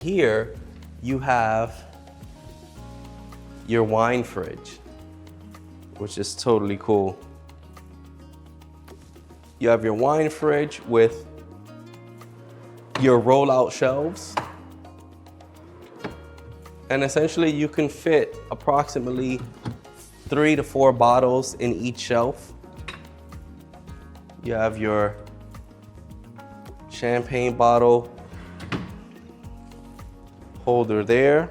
Here you have your wine fridge, which is totally cool. You have your wine fridge with your rollout shelves. And essentially you can fit approximately 3 to 4 bottles in each shelf. You have your champagne bottle holder there.